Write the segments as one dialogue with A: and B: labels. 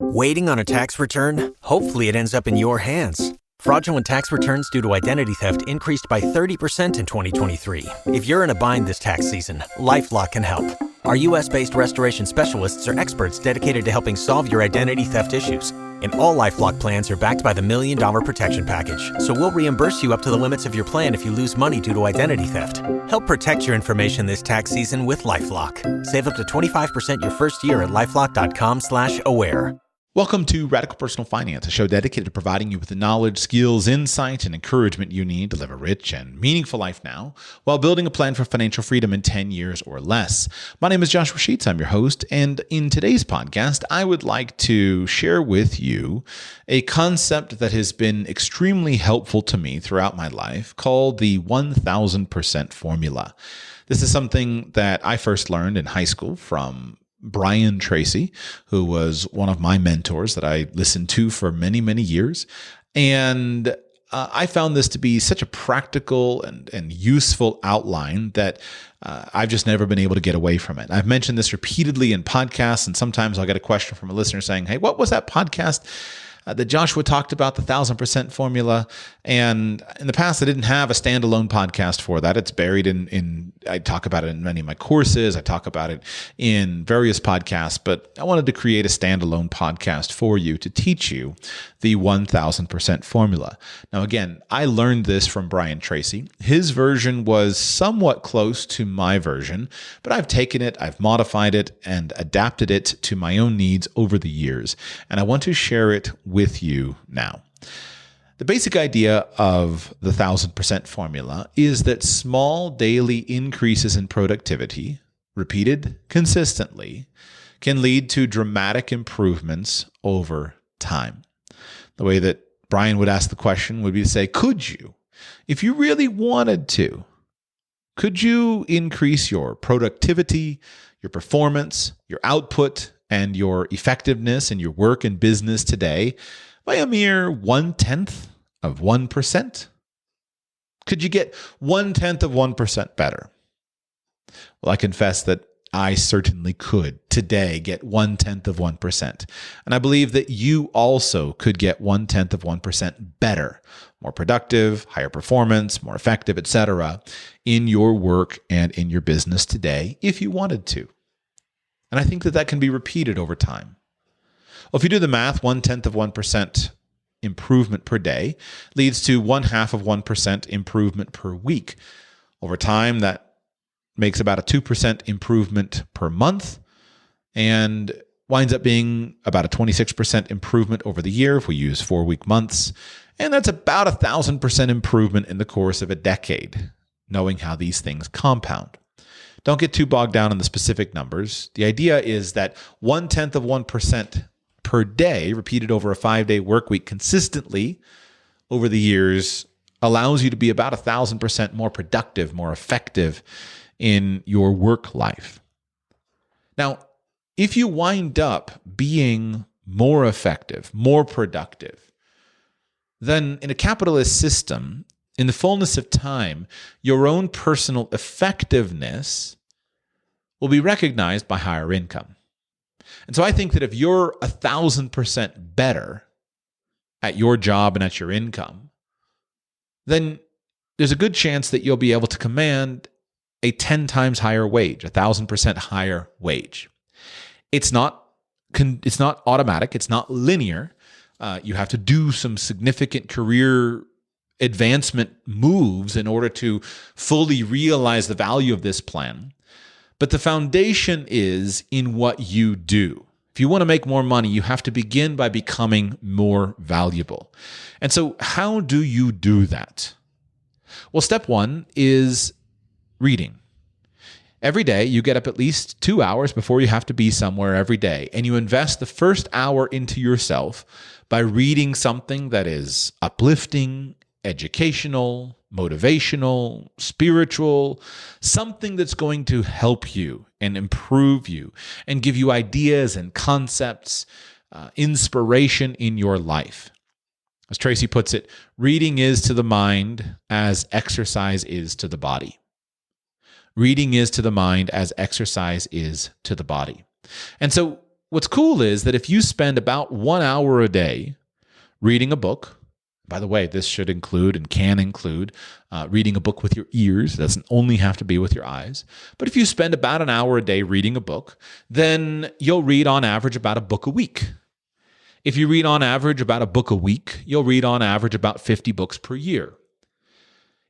A: Waiting on a tax return? Hopefully it ends up in your hands. Fraudulent tax returns due to identity theft increased by 30% in 2023. If you're in a bind this tax season, LifeLock can help. Our U.S.-based restoration specialists are experts dedicated to helping solve your identity theft issues. And all LifeLock plans are backed by the $1 Million Protection Package. So we'll reimburse you up to the limits of your plan if you lose money due to identity theft. Help protect your information this tax season with LifeLock. Save up to 25% your first year at LifeLock.com/aware.
B: Welcome to Radical Personal Finance, a show dedicated to providing you with the knowledge, skills, insight, and encouragement you need to live a rich and meaningful life now while building a plan for financial freedom in 10 years or less. My name is Joshua Sheets. I'm your host, and in today's podcast, I would like to share with you a concept that has been extremely helpful to me throughout my life called the 1000% formula. This is something that I first learned in high school from Brian Tracy, who was one of my mentors that I listened to for many, many years. And I found this to be such a practical and useful outline that I've just never been able to get away from it. I've mentioned this repeatedly in podcasts, and sometimes I'll get a question from a listener saying, hey, what was that podcast that Joshua talked about, the 1000% formula? And in the past, I didn't have a standalone podcast for that. It's buried in I talk about it in many of my courses. I talk about it in various podcasts, but I wanted to create a standalone podcast for you to teach you the 1000% formula. Now, again, I learned this from Brian Tracy. His version was somewhat close to my version, but I've taken it, I've modified it, and adapted it to my own needs over the years. And I want to share it with you now. The basic idea of the 1000% formula is that small daily increases in productivity, repeated consistently, can lead to dramatic improvements over time. The way that Brian would ask the question would be to say, could you, if you really wanted to, could you increase your productivity, your performance, your output, and your effectiveness in your work and business today by a mere 0.1%? Could you get 0.1% better? Well, I confess that I certainly could today get 0.1%. And I believe that you also could get 0.1% better, more productive, higher performance, more effective, etc., in your work and in your business today if you wanted to. And I think that that can be repeated over time. Well, if you do the math, 0.1% improvement per day leads to 0.5% improvement per week. Over time, that makes about a 2% improvement per month and winds up being about a 26% improvement over the year if we use 4-week months. And that's about 1,000% improvement in the course of a decade, knowing how these things compound. Don't get too bogged down in the specific numbers. The idea is that 0.1% per day, repeated over a 5-day work week consistently over the years, allows you to be about 1,000% more productive, more effective in your work life. Now, if you wind up being more effective, more productive, then in a capitalist system, in the fullness of time, your own personal effectiveness will be recognized by higher income. And so I think that if you're 1,000% better at your job and at your income, then there's a good chance that you'll be able to command a 10 times higher wage, 1,000% higher wage. It's not automatic. It's not linear. You have to do some significant career advancement moves in order to fully realize the value of this plan. But the foundation is in what you do. If you want to make more money, you have to begin by becoming more valuable. And so how do you do that? Well, step one is reading. Every day, you get up at least 2 hours before you have to be somewhere every day, and you invest the first hour into yourself by reading something that is uplifting, educational, motivational, spiritual, something that's going to help you and improve you and give you ideas and concepts, inspiration in your life. As Tracy puts it, reading is to the mind as exercise is to the body. Reading is to the mind as exercise is to the body. And so what's cool is that if you spend about 1 hour a day reading a book, by the way, this should include and can include reading a book with your ears. It doesn't only have to be with your eyes. But if you spend about an hour a day reading a book, then you'll read on average about a book a week. If you read on average about a book a week, you'll read on average about 50 books per year.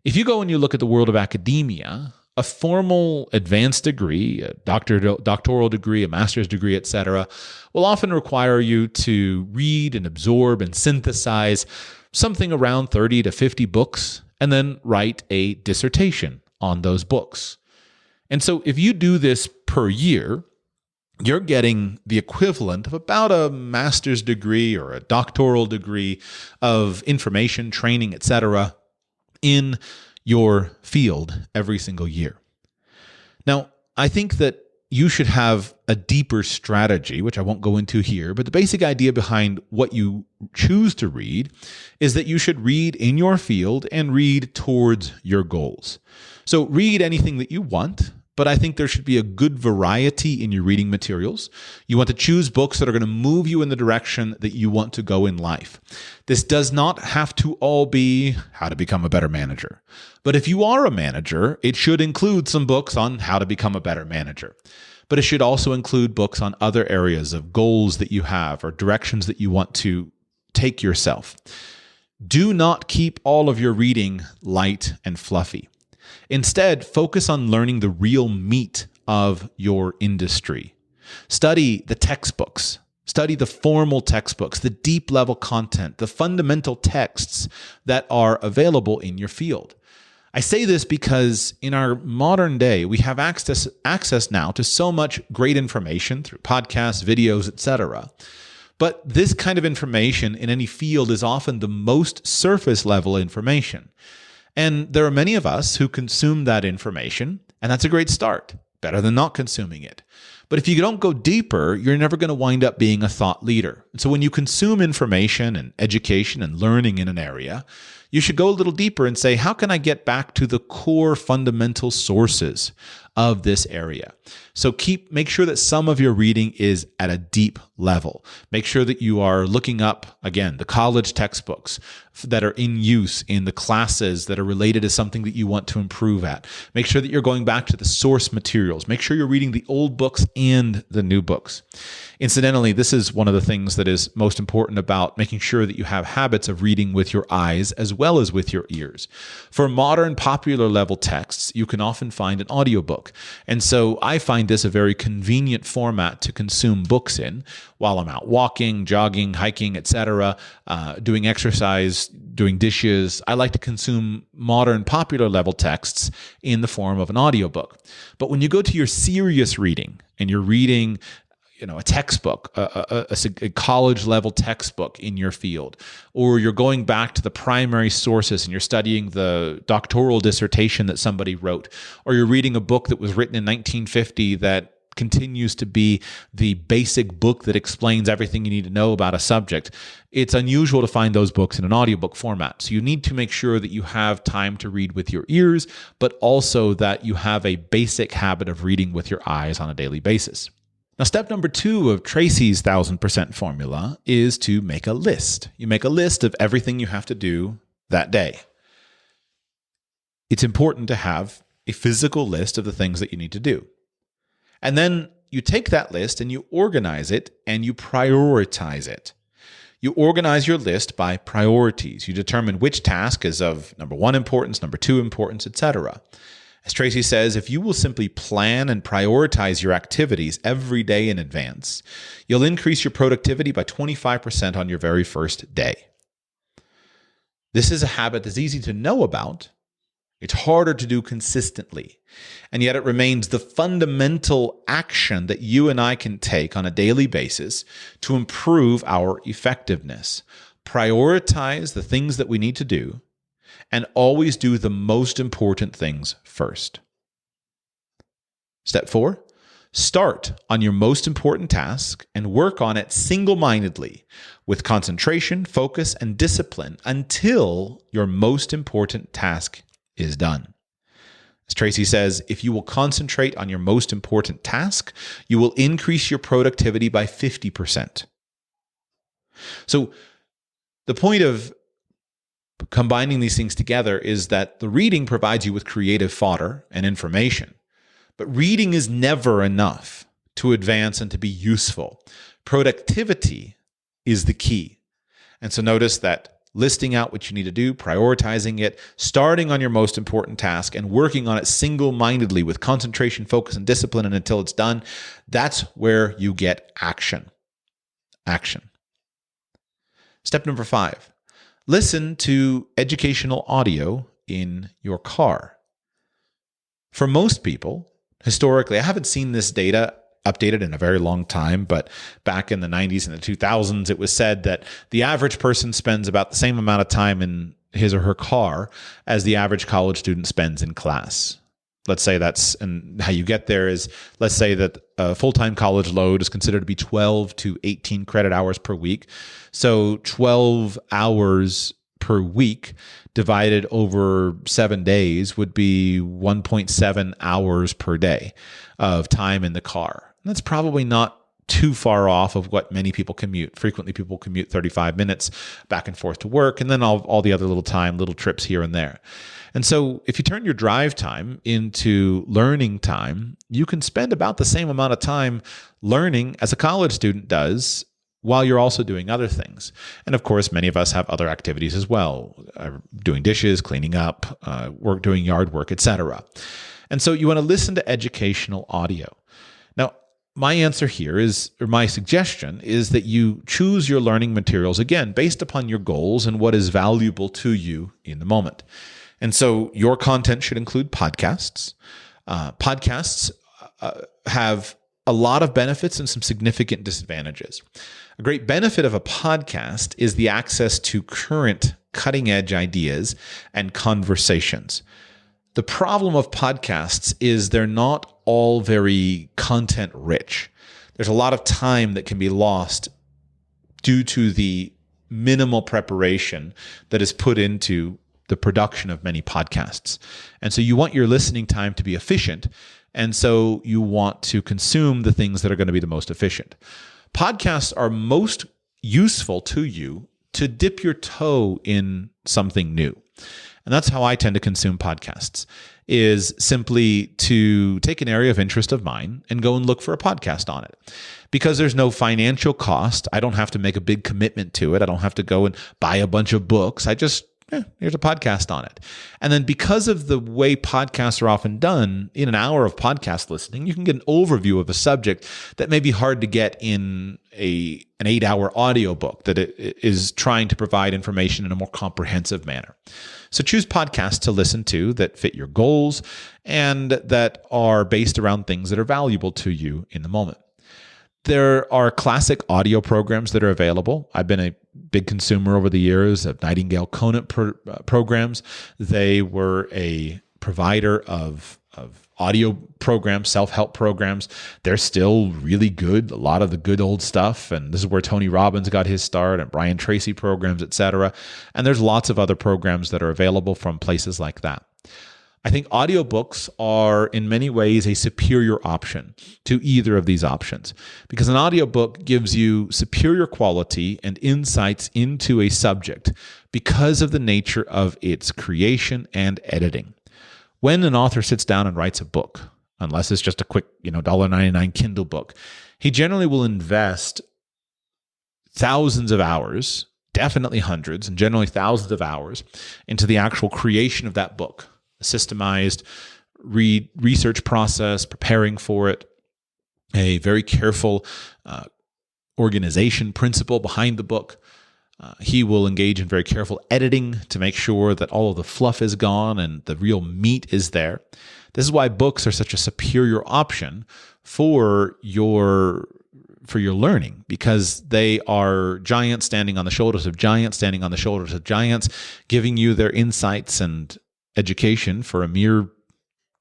B: If you go and you look at the world of academia, a formal advanced degree, a doctoral degree, a master's degree, etc., will often require you to read and absorb and synthesize something around 30 to 50 books and then write a dissertation on those books. And so if you do this per year, you're getting the equivalent of about a master's degree or a doctoral degree of information, training, etc., in your field every single year. Now, I think that you should have a deeper strategy, which I won't go into here, but the basic idea behind what you choose to read is that you should read in your field and read towards your goals. So read anything that you want, but I think there should be a good variety in your reading materials. You want to choose books that are going to move you in the direction that you want to go in life. This does not have to all be how to become a better manager. But if you are a manager, it should include some books on how to become a better manager. But it should also include books on other areas of goals that you have or directions that you want to take yourself. Do not keep all of your reading light and fluffy. Instead, focus on learning the real meat of your industry. Study the textbooks. Study the formal textbooks, the deep level content, the fundamental texts that are available in your field. I say this because in our modern day, we have access now to so much great information through podcasts, videos, etc. But this kind of information in any field is often the most surface level information. And there are many of us who consume that information, and that's a great start, better than not consuming it. But if you don't go deeper, you're never going to wind up being a thought leader. And so when you consume information and education and learning in an area, you should go a little deeper and say, how can I get back to the core fundamental sources of this area? So make sure that some of your reading is at a deep level. Make sure that you are looking up, again, the college textbooks that are in use in the classes that are related to something that you want to improve at. Make sure that you're going back to the source materials. Make sure you're reading the old books and the new books. Incidentally, this is one of the things that is most important about making sure that you have habits of reading with your eyes as well as with your ears. For modern popular level texts, you can often find an audiobook. And so I find this a very convenient format to consume books in while I'm out walking, jogging, hiking, etc., doing exercise, doing dishes. I like to consume modern popular level texts in the form of an audiobook. But when you go to your serious reading and you're reading a textbook, a college level textbook in your field, or you're going back to the primary sources and you're studying the doctoral dissertation that somebody wrote, or you're reading a book that was written in 1950 that continues to be the basic book that explains everything you need to know about a subject, it's unusual to find those books in an audiobook format. So you need to make sure that you have time to read with your ears, but also that you have a basic habit of reading with your eyes on a daily basis. Now, step number 2 of Tracy's 1000% formula is to make a list. You make a list of everything you have to do that day. It's important to have a physical list of the things that you need to do. And then you take that list and you organize it and you prioritize it. You organize your list by priorities. You determine which task is of number 1 importance, number 2 importance, etc. As Tracy says, if you will simply plan and prioritize your activities every day in advance, you'll increase your productivity by 25% on your very first day. This is a habit that's easy to know about. It's harder to do consistently, and yet it remains the fundamental action that you and I can take on a daily basis to improve our effectiveness. Prioritize the things that we need to do, and always do the most important things first. Step 4, start on your most important task and work on it single-mindedly with concentration, focus, and discipline until your most important task is done. As Tracy says, if you will concentrate on your most important task, you will increase your productivity by 50%. So the point of combining these things together is that the reading provides you with creative fodder and information, but reading is never enough to advance and to be useful. Productivity is the key. And so notice that listing out what you need to do, prioritizing it, starting on your most important task, and working on it single-mindedly with concentration, focus, and discipline, and until it's done, that's where you get action. Action. Step number 5, listen to educational audio in your car. For most people, historically, I haven't seen this data updated in a very long time, but back in the 90s and the 2000s, it was said that the average person spends about the same amount of time in his or her car as the average college student spends in class. Let's say and how you get there is, let's say that a full-time college load is considered to be 12 to 18 credit hours per week. So 12 hours per week divided over 7 days would be 1.7 hours per day of time in the car. And that's probably not too far off of what many people commute. Frequently, people commute 35 minutes back and forth to work, and then all the other little trips here and there. And so if you turn your drive time into learning time, you can spend about the same amount of time learning as a college student does while you're also doing other things. And of course, many of us have other activities as well, doing dishes, cleaning up, doing yard work, etc. And so you want to listen to educational audio. Now, my answer here my suggestion is that you choose your learning materials, again, based upon your goals and what is valuable to you in the moment. And so your content should include podcasts. Podcasts have a lot of benefits and some significant disadvantages. A great benefit of a podcast is the access to current cutting-edge ideas and conversations. The problem of podcasts is they're not all very content-rich. There's a lot of time that can be lost due to the minimal preparation that is put into the production of many podcasts. And so you want your listening time to be efficient, and so you want to consume the things that are going to be the most efficient. Podcasts are most useful to you to dip your toe in something new. And that's how I tend to consume podcasts, is simply to take an area of interest of mine and go and look for a podcast on it. Because there's no financial cost. I don't have to make a big commitment to it. I don't have to go and buy a bunch of books. Here's a podcast on it. And then because of the way podcasts are often done, in an hour of podcast listening, you can get an overview of a subject that may be hard to get in an 8-hour audiobook that it is trying to provide information in a more comprehensive manner. So choose podcasts to listen to that fit your goals and that are based around things that are valuable to you in the moment. There are classic audio programs that are available. I've been a big consumer over the years of Nightingale Conant programs. They were a provider of audio programs, self-help programs. They're still really good, a lot of the good old stuff. And this is where Tony Robbins got his start, and Brian Tracy programs, etc. And there's lots of other programs that are available from places like that. I think audiobooks are in many ways a superior option to either of these options, because an audiobook gives you superior quality and insights into a subject because of the nature of its creation and editing. When an author sits down and writes a book, unless it's just a quick, $1.99 Kindle book, he generally will invest thousands of hours, definitely hundreds, and generally thousands of hours into the actual creation of that book. Systemized research process, preparing for it, a very careful organization principle behind the book. He will engage in very careful editing to make sure that all of the fluff is gone and the real meat is there. This is why books are such a superior option for your learning, because they are giants standing on the shoulders of giants, standing on the shoulders of giants, giving you their insights and education for a mere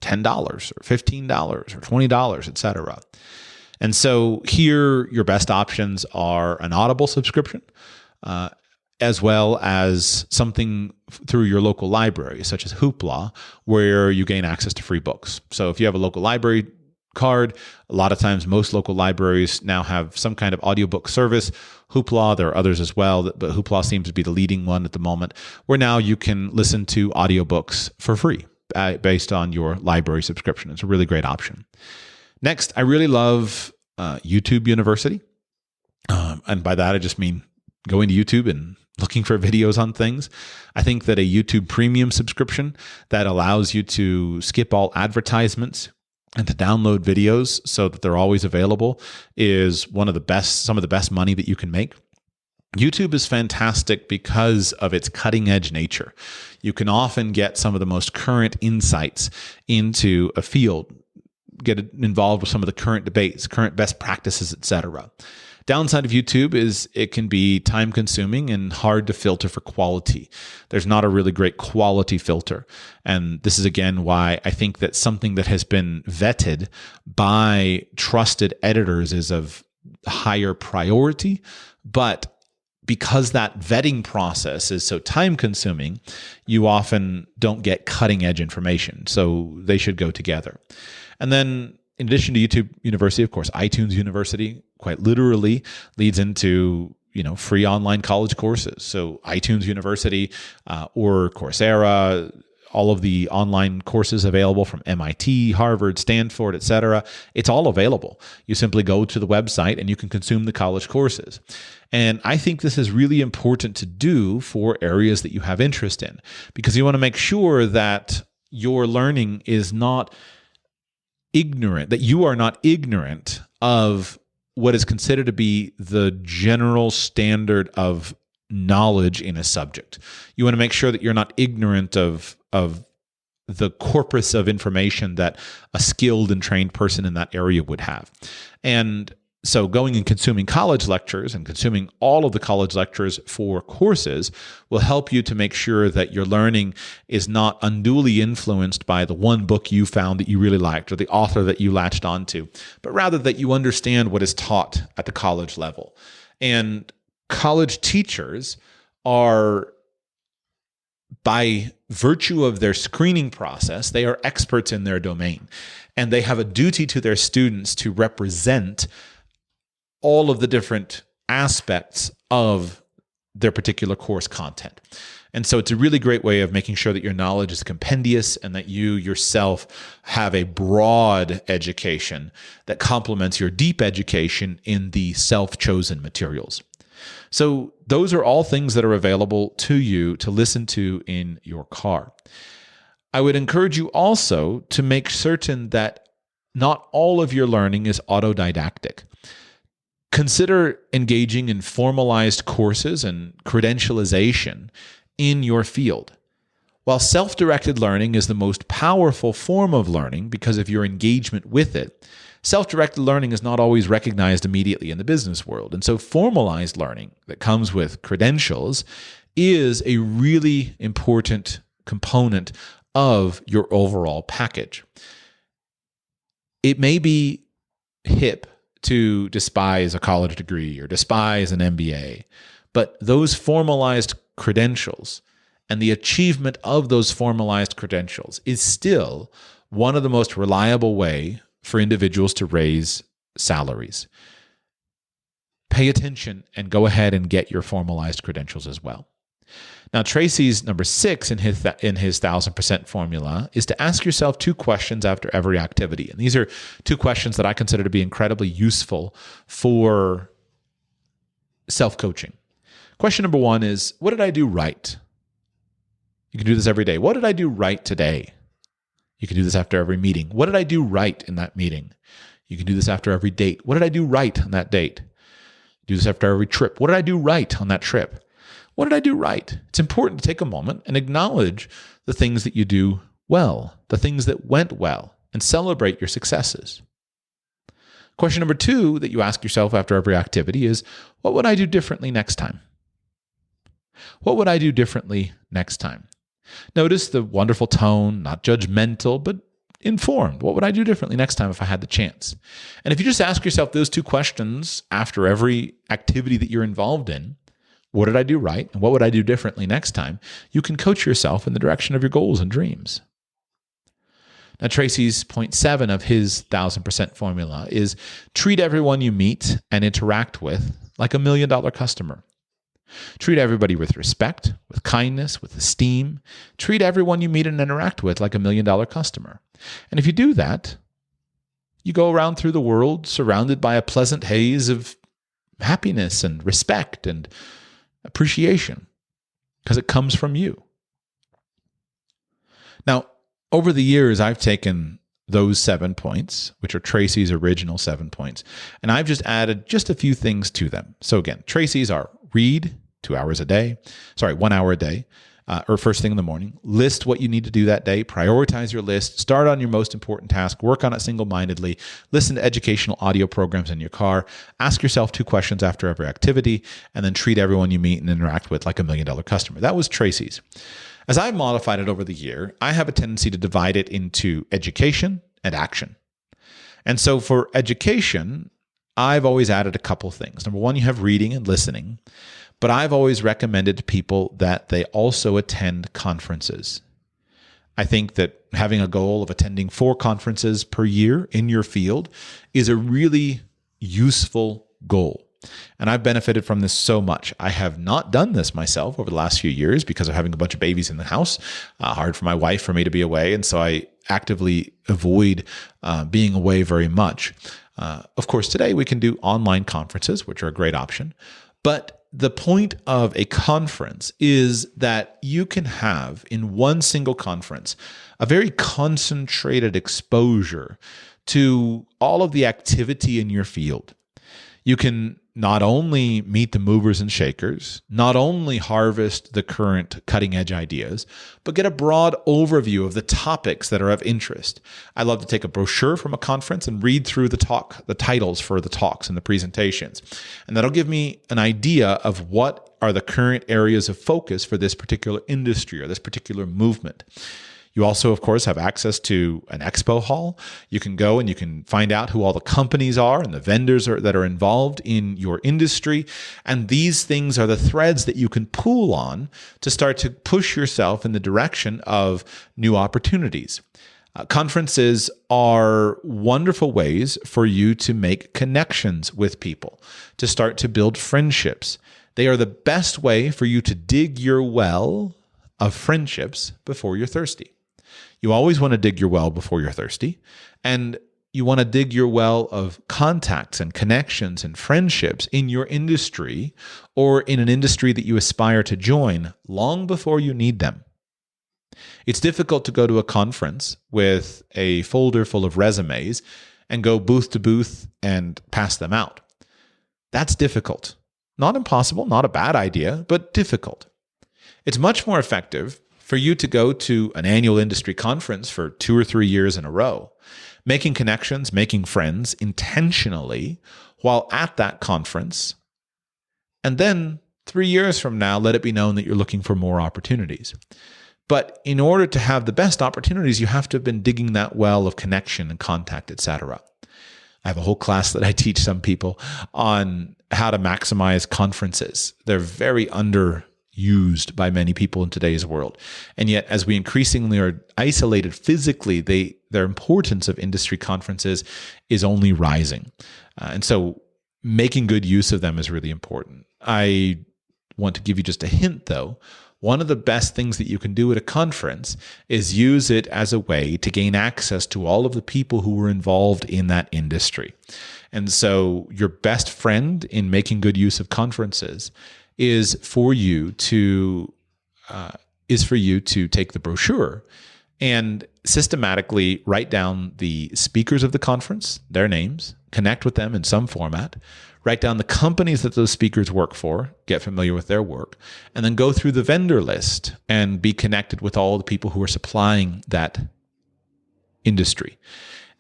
B: $10 or $15 or $20, etc. And so here, your best options are an Audible subscription. as well as something through your local library, such as Hoopla, where you gain access to free books. So if you have a local library card, a lot of times most local libraries now have some kind of audiobook service. Hoopla, there are others as well, but Hoopla seems to be the leading one at the moment, where now you can listen to audiobooks for free based on your library subscription. It's a really great option. Next, I really love YouTube University. And by that, I just mean going to YouTube and looking for videos on things. I think that a YouTube Premium subscription that allows you to skip all advertisements and to download videos so that they're always available is some of the best money that you can make. YouTube is fantastic because of its cutting edge nature. You can often get some of the most current insights into a field, get involved with some of the current debates, current best practices, etc. Downside of YouTube is it can be time consuming and hard to filter for quality. There's not a really great quality filter. And this is again why I think that something that has been vetted by trusted editors is of higher priority. But because that vetting process is so time consuming, you often don't get cutting edge information. So they should go together. And then in addition to YouTube University, of course, iTunes University quite literally leads into free online college courses. So iTunes University or Coursera, all of the online courses available from MIT, Harvard, Stanford, etc. It's all available. You simply go to the website and you can consume the college courses. And I think this is really important to do for areas that you have interest in, because you want to make sure that your learning is not ignorant, that you are not ignorant of what is considered to be the general standard of knowledge in a subject. You want to make sure that you're not ignorant of the corpus of information that a skilled and trained person in that area would have. And so going and consuming college lectures and consuming all of the college lectures for courses will help you to make sure that your learning is not unduly influenced by the one book you found that you really liked or the author that you latched onto, but rather that you understand what is taught at the college level. And college teachers are, by virtue of their screening process, they are experts in their domain, and they have a duty to their students to represent all of the different aspects of their particular course content. And so it's a really great way of making sure that your knowledge is compendious and that you yourself have a broad education that complements your deep education in the self-chosen materials. So those are all things that are available to you to listen to in your car. I would encourage you also to make certain that not all of your learning is autodidactic. Consider engaging in formalized courses and credentialization in your field. While self-directed learning is the most powerful form of learning because of your engagement with it, self-directed learning is not always recognized immediately in the business world. And so formalized learning that comes with credentials is a really important component of your overall package. It may be hip to despise a college degree or despise an MBA, but those formalized credentials and the achievement of those formalized credentials is still one of the most reliable way for individuals to raise salaries. Pay attention and go ahead and get your formalized credentials as well. Now, Tracy's number 6 in his 1,000% formula is to ask yourself 2 questions after every activity. And these are 2 questions that I consider to be incredibly useful for self-coaching. Question number 1 is, what did I do right? You can do this every day. What did I do right today? You can do this after every meeting. What did I do right in that meeting? You can do this after every date. What did I do right on that date? Do this after every trip. What did I do right on that trip? What did I do right? It's important to take a moment and acknowledge the things that you do well, the things that went well, and celebrate your successes. Question number 2 that you ask yourself after every activity is, what would I do differently next time? What would I do differently next time? Notice the wonderful tone, not judgmental, but informed. What would I do differently next time if I had the chance? And if you just ask yourself those 2 questions after every activity that you're involved in, what did I do right? And what would I do differently next time? You can coach yourself in the direction of your goals and dreams. Now, Tracy's point 7 of his 1,000% formula is treat everyone you meet and interact with like $1 million customer. Treat everybody with respect, with kindness, with esteem. Treat everyone you meet and interact with like $1 million customer. And if you do that, you go around through the world surrounded by a pleasant haze of happiness and respect and appreciation because it comes from you. Now, over the years, I've taken those 7 points, which are Tracy's original 7 points, and I've just added just a few things to them. So again, Tracy's are read 1 hour a day, or first thing in the morning. List what you need to do that day. Prioritize your list. Start on your most important task. Work on it single-mindedly. Listen to educational audio programs in your car. Ask yourself 2 questions after every activity, and then treat everyone you meet and interact with like $1 million customer. That was Tracy's. As I've modified it over the year, I have a tendency to divide it into education and action. And so for education, I've always added a couple things. Number 1, you have reading and listening. But I've always recommended to people that they also attend conferences. I think that having a goal of attending 4 conferences per year in your field is a really useful goal. And I've benefited from this so much. I have not done this myself over the last few years because of having a bunch of babies in the house. Hard for my wife for me to be away. And so I actively avoid being away very much. Of course, today we can do online conferences, which are a great option. But the point of a conference is that you can have in one single conference a very concentrated exposure to all of the activity in your field. You can not only meet the movers and shakers, not only harvest the current cutting edge ideas, but get a broad overview of the topics that are of interest. I love to take a brochure from a conference and read through the titles for the talks and the presentations. And that'll give me an idea of what are the current areas of focus for this particular industry or this particular movement. You also, of course, have access to an expo hall. You can go and you can find out who all the companies are and the vendors that are involved in your industry. And these things are the threads that you can pull on to start to push yourself in the direction of new opportunities. Conferences are wonderful ways for you to make connections with people, to start to build friendships. They are the best way for you to dig your well of friendships before you're thirsty. You always want to dig your well before you're thirsty, and you want to dig your well of contacts and connections and friendships in your industry or in an industry that you aspire to join long before you need them. It's difficult to go to a conference with a folder full of resumes and go booth to booth and pass them out. That's difficult. Not impossible, not a bad idea, but difficult. It's much more effective for you to go to an annual industry conference for 2 or 3 years in a row, making connections, making friends intentionally while at that conference. And then 3 years from now, let it be known that you're looking for more opportunities. But in order to have the best opportunities, you have to have been digging that well of connection and contact, etc. I have a whole class that I teach some people on how to maximize conferences. They're very underused by many people in today's world. And yet, as we increasingly are isolated physically, their importance of industry conferences is only rising. And so making good use of them is really important. I want to give you just a hint, though. One of the best things that you can do at a conference is use it as a way to gain access to all of the people who were involved in that industry. And so your best friend in making good use of conferences is for you to take the brochure and systematically write down the speakers of the conference, their names, connect with them in some format, write down the companies that those speakers work for, get familiar with their work, and then go through the vendor list and be connected with all the people who are supplying that industry.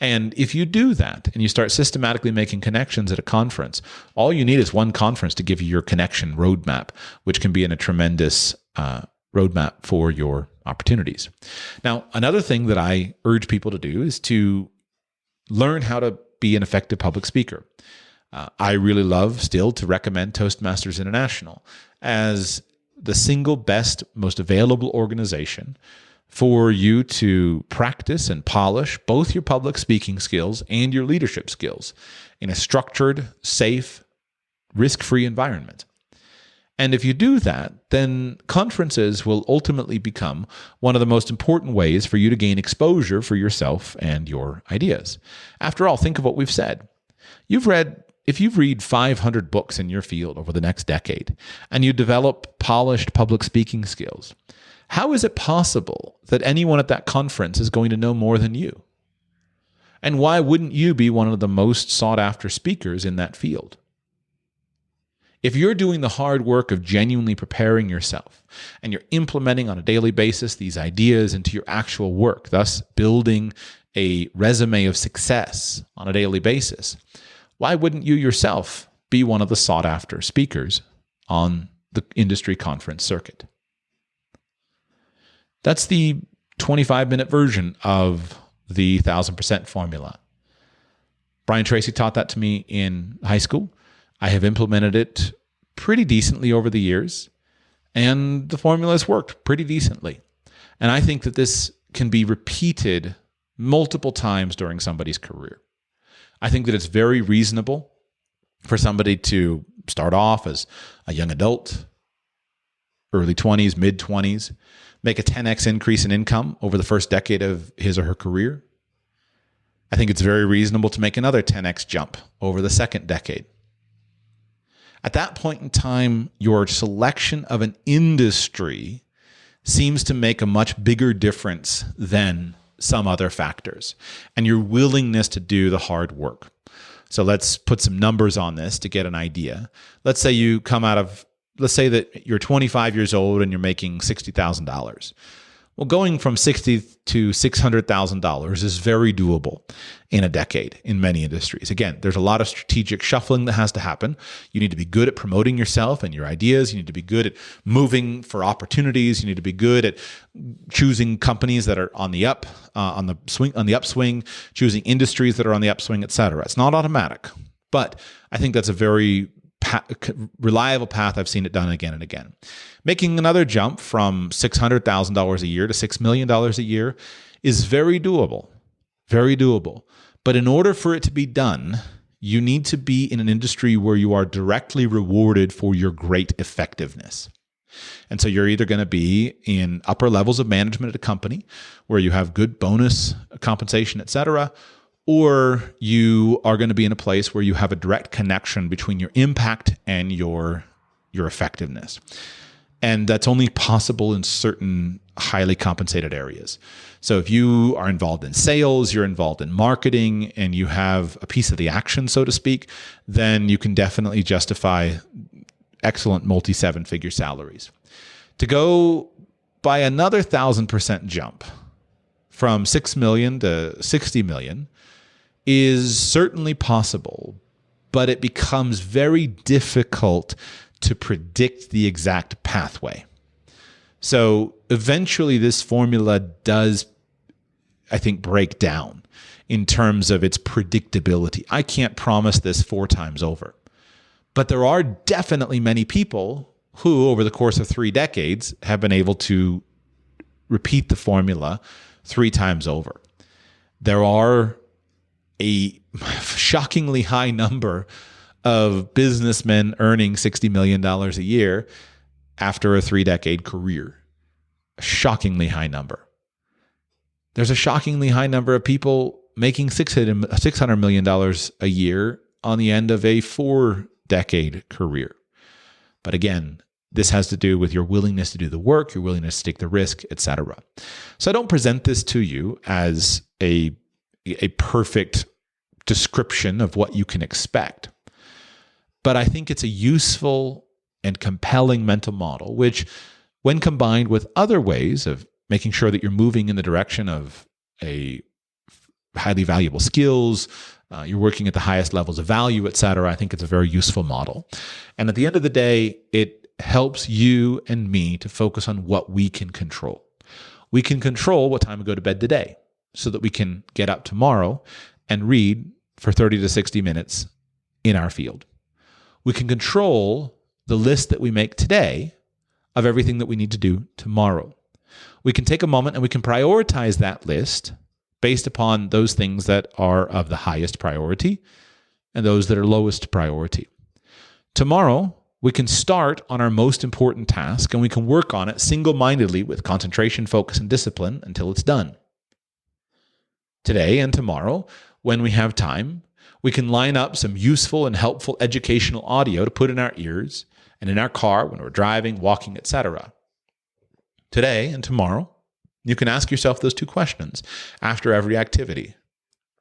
B: And if you do that and you start systematically making connections at a conference, all you need is one conference to give you your connection roadmap, which can be a tremendous roadmap for your opportunities. Now, another thing that I urge people to do is to learn how to be an effective public speaker. I really love still to recommend Toastmasters International as the single best, most available organization for you to practice and polish both your public speaking skills and your leadership skills in a structured, safe, risk-free environment. And if you do that, then conferences will ultimately become one of the most important ways for you to gain exposure for yourself and your ideas. After all, think of what we've said. If you read 500 books in your field over the next decade and you develop polished public speaking skills, how is it possible that anyone at that conference is going to know more than you? And why wouldn't you be one of the most sought after speakers in that field? If you're doing the hard work of genuinely preparing yourself and you're implementing on a daily basis these ideas into your actual work, thus building a resume of success on a daily basis, why wouldn't you yourself be one of the sought after speakers on the industry conference circuit? That's the 25-minute version of the 1,000% formula. Brian Tracy taught that to me in high school. I have implemented it pretty decently over the years, and the formula has worked pretty decently. And I think that this can be repeated multiple times during somebody's career. I think that it's very reasonable for somebody to start off as a young adult, early 20s, mid 20s, make a 10x increase in income over the first decade of his or her career. I think it's very reasonable to make another 10x jump over the second decade. At that point in time, your selection of an industry seems to make a much bigger difference than some other factors, and your willingness to do the hard work. So let's put some numbers on this to get an idea. Let's say that you're 25 years old and you're making $60,000. Well, going from $60,000 to $600,000 is very doable in a decade in many industries. Again, there's a lot of strategic shuffling that has to happen. You need to be good at promoting yourself and your ideas. You need to be good at moving for opportunities. You need to be good at choosing companies that are on the upswing, choosing industries that are on the upswing, et cetera. It's not automatic, but I think that's a very reliable path. I've seen it done again and again. Making another jump from $600,000 a year to $6 million a year is very doable, very doable. But in order for it to be done, you need to be in an industry where you are directly rewarded for your great effectiveness. And so you're either going to be in upper levels of management at a company where you have good bonus compensation, et cetera, or you are going to be in a place where you have a direct connection between your impact and your effectiveness. And that's only possible in certain highly compensated areas. So if you are involved in sales, you're involved in marketing, and you have a piece of the action, so to speak, then you can definitely justify excellent multi-seven-figure salaries. To go by another 1,000% jump from 6 million to 60 million is certainly possible, but it becomes very difficult to predict the exact pathway. So eventually this formula does, I think, break down in terms of its predictability. I can't promise this 4 times over, but there are definitely many people who, over the course of 3 decades, have been able to repeat the formula 3 times over. There are a shockingly high number of businessmen earning $60 million a year after a 3-decade career. A shockingly high number. There's a shockingly high number of people making $600 million a year on the end of a 4-decade career. But again, this has to do with your willingness to do the work, your willingness to take the risk, etc. So I don't present this to you as a perfect description of what you can expect. But I think it's a useful and compelling mental model, which, when combined with other ways of making sure that you're moving in the direction of a highly valuable skills, you're working at the highest levels of value, et cetera, I think it's a very useful model. And at the end of the day, it helps you and me to focus on what we can control. We can control what time we go to bed today so that we can get up tomorrow and read for 30 to 60 minutes in our field. We can control the list that we make today of everything that we need to do tomorrow. We can take a moment and we can prioritize that list based upon those things that are of the highest priority and those that are lowest priority. Tomorrow, we can start on our most important task and we can work on it single-mindedly with concentration, focus, and discipline until it's done. Today and tomorrow, when we have time, we can line up some useful and helpful educational audio to put in our ears and in our car when we're driving, walking, etc. Today and tomorrow, you can ask yourself those two questions after every activity.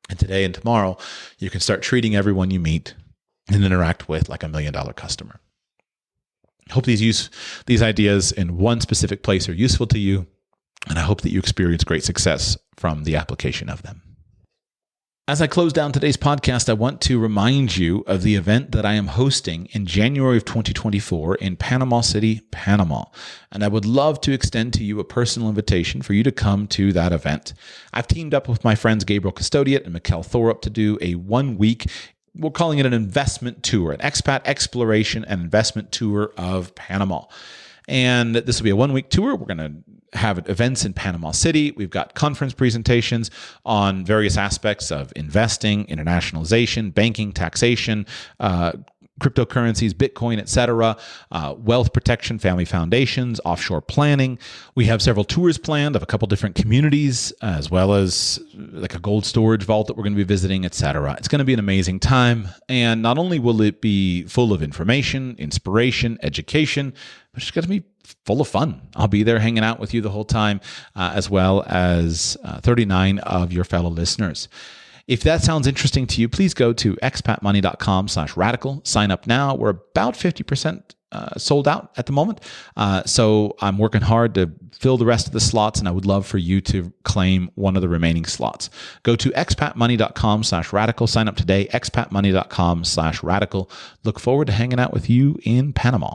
B: And today and tomorrow, you can start treating everyone you meet and interact with like $1 million customer. I hope these ideas in one specific place are useful to you, and I hope that you experience great success from the application of them. As I close down today's podcast, I want to remind you of the event that I am hosting in January of 2024 in Panama City, Panama. And I would love to extend to you a personal invitation for you to come to that event. I've teamed up with my friends Gabriel Custodiate and Mikkel Thorup to do a 1-week, we're calling it an investment tour, an expat exploration and investment tour of Panama. And this will be a 1-week tour. We're going to have events in Panama City. We've got conference presentations on various aspects of investing, internationalization, banking, taxation, cryptocurrencies, Bitcoin, etc., wealth protection, family foundations, offshore planning. We have several tours planned of a couple different communities, as well as like a gold storage vault that we're going to be visiting, etc. It's going to be an amazing time. And not only will it be full of information, inspiration, education, but it's going to be full of fun. I'll be there hanging out with you the whole time, as well as 39 of your fellow listeners. If that sounds interesting to you, please go to expatmoney.com/radical. Sign up now. We're about 50% sold out at the moment. So I'm working hard to fill the rest of the slots, and I would love for you to claim one of the remaining slots. Go to expatmoney.com/radical. Sign up today, expatmoney.com/radical. Look forward to hanging out with you in Panama.